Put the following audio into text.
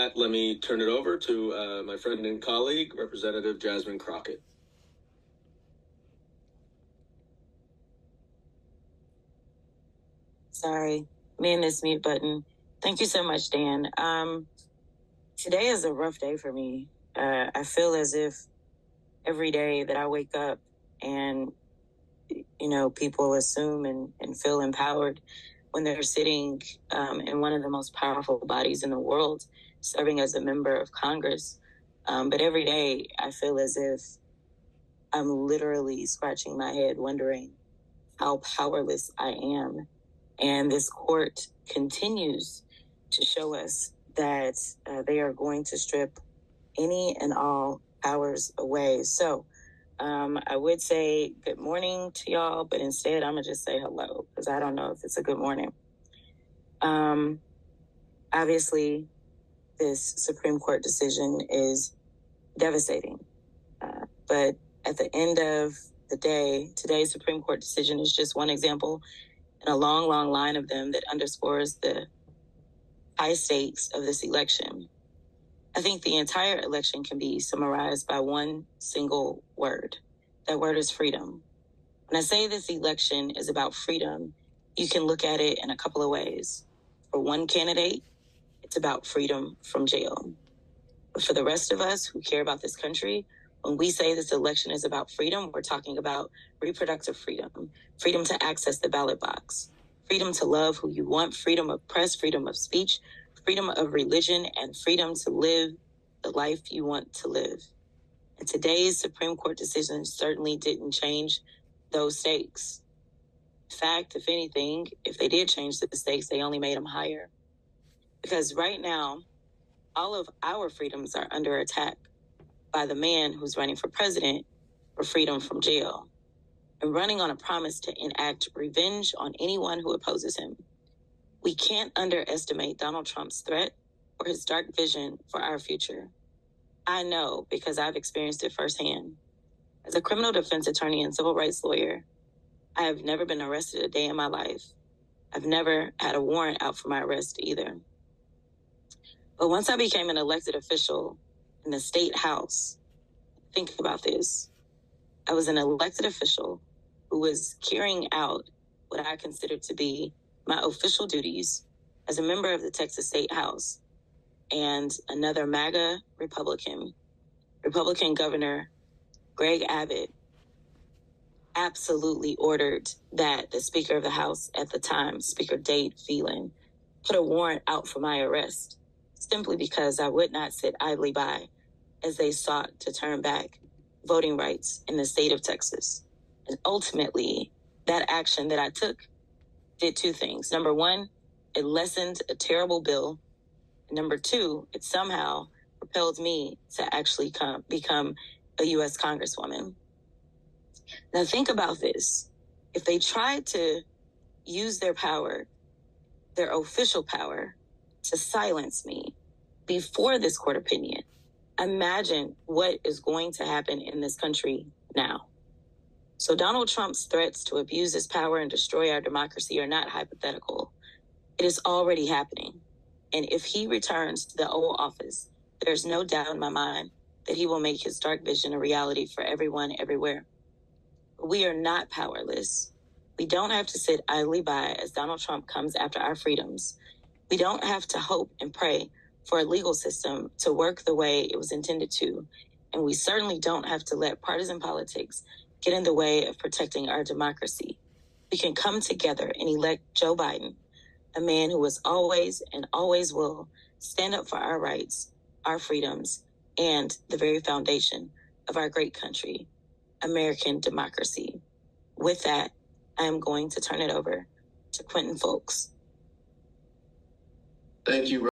that, let me turn it over to my friend and colleague, Representative Jasmine Crockett. Sorry, me and this mute button. Thank you so much, Dan. Today is a rough day for me. I feel as if every day that I wake up and, people assume and feel empowered when they're sitting in one of the most powerful bodies in the world, serving as a member of Congress. But every day I feel as if I'm literally scratching my head wondering how powerless I am. And this court continues to show us that they are going to strip any and all powers away. So I would say good morning to y'all, but instead I'm going to just say hello because I don't know if it's a good morning. Obviously, this Supreme Court decision is devastating. But at the end of the day, today's Supreme Court decision is just one example in a long, long line of them that underscores the high stakes of this election. I think the entire election can be summarized by one single word. That word is freedom. When I say this election is about freedom, you can look at it in a couple of ways. For one candidate, it's about freedom from jail. But for the rest of us who care about this country, when we say this election is about freedom, we're talking about reproductive freedom, freedom to access the ballot box, freedom to love who you want, freedom of press, freedom of speech, freedom of religion, and freedom to live the life you want to live. And today's Supreme Court decision certainly didn't change those stakes. In fact, if anything, if they did change the stakes, they only made them higher. Because right now, all of our freedoms are under attack by the man who's running for president for freedom from jail and running on a promise to enact revenge on anyone who opposes him. We can't underestimate Donald Trump's threat or his dark vision for our future. I know because I've experienced it firsthand. As a criminal defense attorney and civil rights lawyer, I have never been arrested a day in my life. I've never had a warrant out for my arrest either. But once I became an elected official in the state house, think about this. I was an elected official who was carrying out what I considered to be my official duties as a member of the Texas State House, and another MAGA Republican Governor Greg Abbott absolutely ordered that the Speaker of the House at the time, Speaker Dade Phelan, put a warrant out for my arrest simply because I would not sit idly by as they sought to turn back voting rights in the state of Texas. And ultimately, that action that I took did two things. Number one, it lessened a terrible bill. And number two, it somehow propelled me to actually become a U.S. Congresswoman. Now think about this. If they tried to use their power, their official power, to silence me before this court opinion, imagine what is going to happen in this country now. So Donald Trump's threats to abuse his power and destroy our democracy are not hypothetical. It is already happening. And if he returns to the Oval Office, there's no doubt in my mind that he will make his dark vision a reality for everyone, everywhere. But we are not powerless. We don't have to sit idly by as Donald Trump comes after our freedoms. We don't have to hope and pray for a legal system to work the way it was intended to. And we certainly don't have to let partisan politics get in the way of protecting our democracy. We can come together and elect Joe Biden, a man who has always and always will stand up for our rights, our freedoms, and the very foundation of our great country, American democracy. With that, I am going to turn it over to Quentin Folks. Thank you.